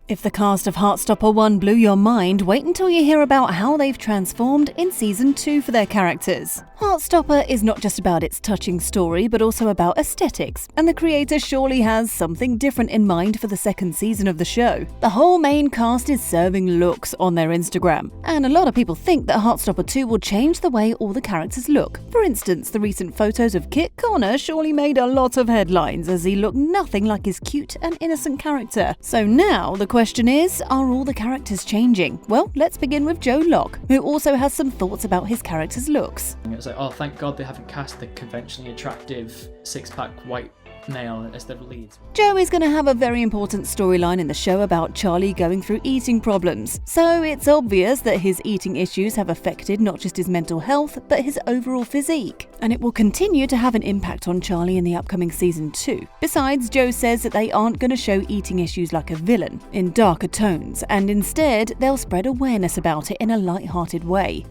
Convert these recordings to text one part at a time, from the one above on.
If the cast of Heartstopper 1 blew your mind, wait until you hear about how they've transformed in Season 2 for their characters. Heartstopper is not just about its touching story, but also about aesthetics, and the creator surely has something different in mind for the second season of the show. The whole main cast is serving looks on their Instagram, and a lot of people think that Heartstopper 2 will change the way all the characters look. For instance, the recent photos of Kit Connor surely made a lot of headlines, as he looked nothing like his cute and innocent character. So now the question is, are all the characters changing? Well, let's begin with Joe Locke, who also has some thoughts about his character's looks. It's like, oh, thank God they haven't cast the conventionally attractive six-pack white male as the lead. Joe is going to have a very important storyline in the show about Charlie going through eating problems, so it's obvious that his eating issues have affected not just his mental health, but his overall physique, and it will continue to have an impact on Charlie in the upcoming season 2. Besides, Joe says that they aren't going to show eating issues like a villain, in darker tones, and instead they'll spread awareness about it in a light-hearted way.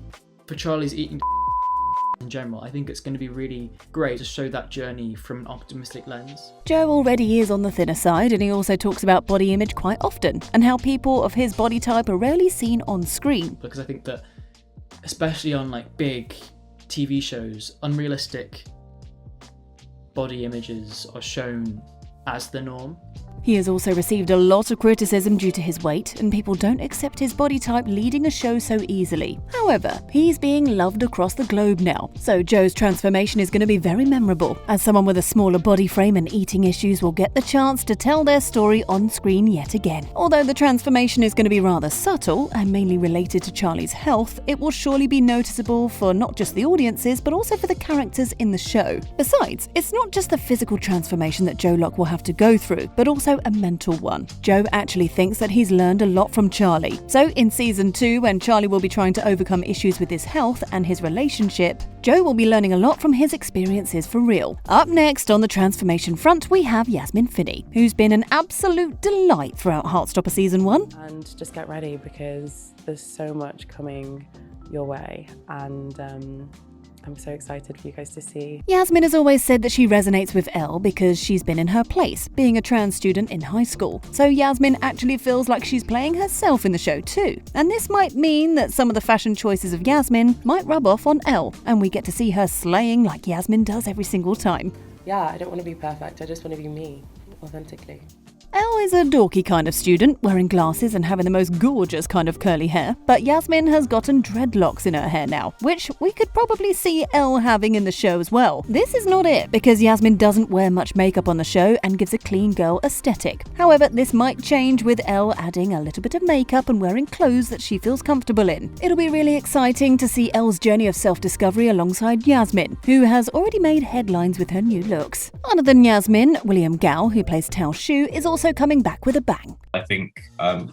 For Charlie's eating in general, I think it's going to be really great to show that journey from an optimistic lens. Joe already is on the thinner side, and he also talks about body image quite often, and how people of his body type are rarely seen on screen. Because I think that, especially on like big TV shows, unrealistic body images are shown as the norm. He has also received a lot of criticism due to his weight, and people don't accept his body type leading a show so easily. However, he's being loved across the globe now, so Joe's transformation is going to be very memorable, as someone with a smaller body frame and eating issues will get the chance to tell their story on screen yet again. Although the transformation is going to be rather subtle and mainly related to Charlie's health, it will surely be noticeable for not just the audiences, but also for the characters in the show. Besides, it's not just the physical transformation that Joe Locke will have to go through, but also a mental one. Joe actually thinks that he's learned a lot from Charlie. So in season 2, when Charlie will be trying to overcome issues with his health and his relationship, Joe will be learning a lot from his experiences for real. Up next on the transformation front, we have Yasmine Fiddy, who's been an absolute delight throughout Heartstopper season 1. And just get ready, because there's so much coming your way, and I'm so excited for you guys to see. Yasmine has always said that she resonates with Elle because she's been in her place, being a trans student in high school. So Yasmine actually feels like she's playing herself in the show too. And this might mean that some of the fashion choices of Yasmine might rub off on Elle, and we get to see her slaying like Yasmine does every single time. Yeah, I don't want to be perfect, I just want to be me, authentically. Elle is a dorky kind of student, wearing glasses and having the most gorgeous kind of curly hair, but Yasmine has gotten dreadlocks in her hair now, which we could probably see Elle having in the show as well. This is not it, because Yasmine doesn't wear much makeup on the show and gives a clean girl aesthetic. However, this might change with Elle adding a little bit of makeup and wearing clothes that she feels comfortable in. It'll be really exciting to see Elle's journey of self-discovery alongside Yasmine, who has already made headlines with her new looks. Other than Yasmine, WilliamGalley, who plays Tao Shu, is also coming back with a bang. I think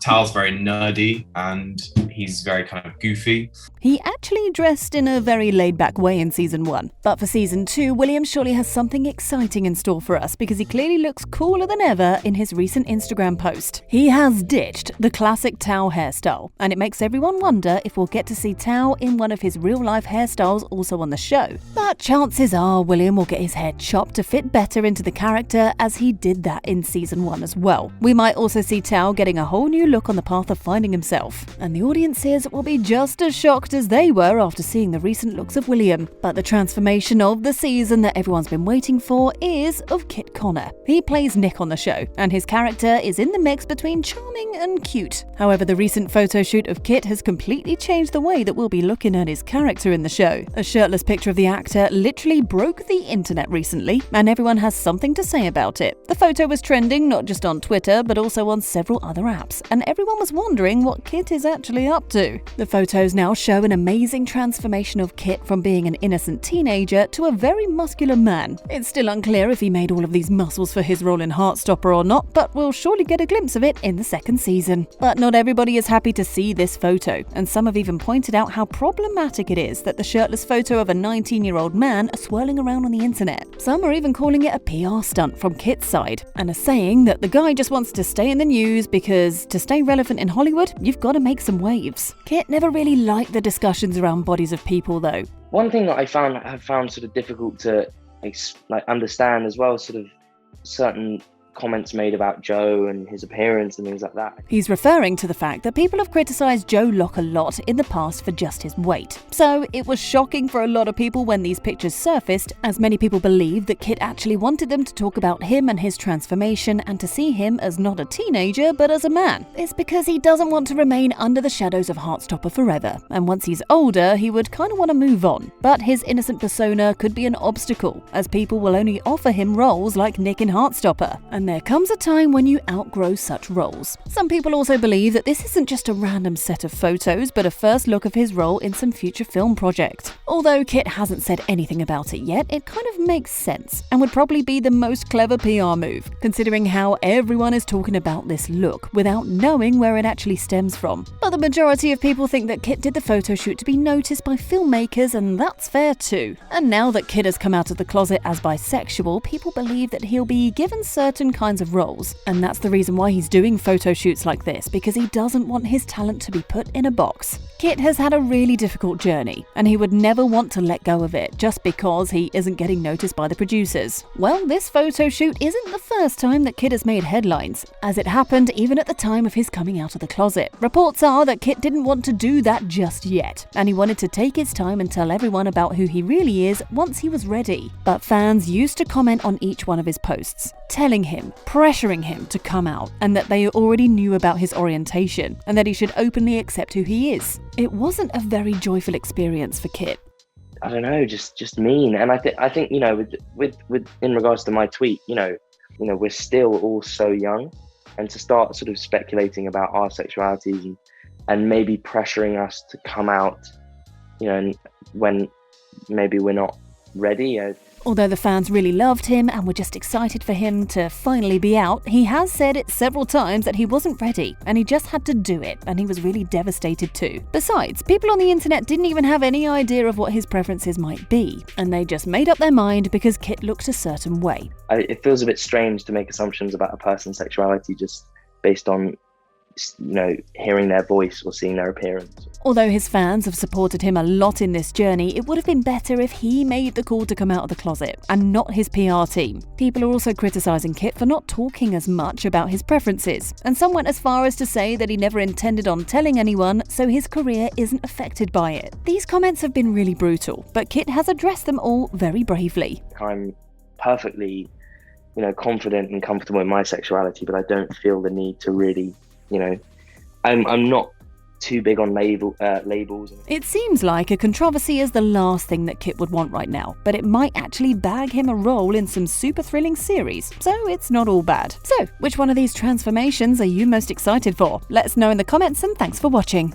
Tao's very nerdy and he's very kind of goofy. He actually dressed in a very laid-back way in season 1. But for season 2, William surely has something exciting in store for us, because he clearly looks cooler than ever in his recent Instagram post. He has ditched the classic Tao hairstyle, and it makes everyone wonder if we'll get to see Tao in one of his real-life hairstyles also on the show. But chances are William will get his hair chopped to fit better into the character, as he did that in season 1 as well. We might also see Tao getting a whole new look on the path of finding himself, and the audiences will be just as shocked as they were after seeing the recent looks of William. But the transformation of the season that everyone's been waiting for is of Kit Connor. He plays Nick on the show, and his character is in the mix between charming and cute. However, the recent photo shoot of Kit has completely changed the way that we'll be looking at his character in the show. A shirtless picture of the actor literally broke the internet recently, and everyone has something to say about it. The photo was trending not just on Twitter, but also on several other apps, and everyone was wondering what Kit is actually up to. The photos now show an amazing transformation of Kit from being an innocent teenager to a very muscular man. It's still unclear if he made all of these muscles for his role in Heartstopper or not, but we'll surely get a glimpse of it in the second season. But not everybody is happy to see this photo, and some have even pointed out how problematic it is that the shirtless photo of a 19-year-old man are swirling around on the internet. Some are even calling it a PR stunt from Kit's side, and are saying that the guy just wants to stay in the news because to stay relevant in Hollywood, you've got to make some waves. Kit never really liked the discussions around bodies of people though. One thing that I have found sort of difficult to understand as well, sort of certain comments made about Joe and his appearance and things like that. He's referring to the fact that people have criticised Joe Locke a lot in the past for just his weight. So it was shocking for a lot of people when these pictures surfaced, as many people believe that Kit actually wanted them to talk about him and his transformation and to see him as not a teenager but as a man. It's because he doesn't want to remain under the shadows of Heartstopper forever, and once he's older he would kind of want to move on. But his innocent persona could be an obstacle, as people will only offer him roles like Nick in Heartstopper. And there comes a time when you outgrow such roles. Some people also believe that this isn't just a random set of photos, but a first look of his role in some future film project. Although Kit hasn't said anything about it yet, it kind of makes sense, and would probably be the most clever PR move, considering how everyone is talking about this look without knowing where it actually stems from. But the majority of people think that Kit did the photo shoot to be noticed by filmmakers, and that's fair too. And now that Kit has come out of the closet as bisexual, people believe that he'll be given certain kinds of roles, and that's the reason why he's doing photo shoots like this, because he doesn't want his talent to be put in a box. Kit has had a really difficult journey, and he would never want to let go of it just because he isn't getting noticed by the producers. Well, this photo shoot isn't the first time that Kit has made headlines, as it happened even at the time of his coming out of the closet. Reports are that Kit didn't want to do that just yet, and he wanted to take his time and tell everyone about who he really is once he was ready. But fans used to comment on each one of his posts, telling him, pressuring him to come out, and that they already knew about his orientation, and that he should openly accept who he is. It wasn't a very joyful experience for Kit. I don't know, just mean. And I think you know, with in regards to my tweet, you know, we're still all so young, and to start sort of speculating about our sexualities and maybe pressuring us to come out, you know, when maybe we're not ready. Although the fans really loved him and were just excited for him to finally be out, he has said it several times that he wasn't ready and he just had to do it, and he was really devastated too. Besides, people on the internet didn't even have any idea of what his preferences might be, and they just made up their mind because Kit looked a certain way. It feels a bit strange to make assumptions about a person's sexuality just based on, you know, hearing their voice or seeing their appearance. Although his fans have supported him a lot in this journey, it would have been better if he made the call to come out of the closet and not his PR team. People are also criticising Kit for not talking as much about his preferences, and some went as far as to say that he never intended on telling anyone, so his career isn't affected by it. These comments have been really brutal, but Kit has addressed them all very bravely. I'm perfectly, you know, confident and comfortable in my sexuality, but I don't feel the need to really, you know, I'm not too big on labels. It seems like a controversy is the last thing that Kit would want right now, but it might actually bag him a role in some super thrilling series, so it's not all bad. So, which one of these transformations are you most excited for? Let us know in the comments, and thanks for watching.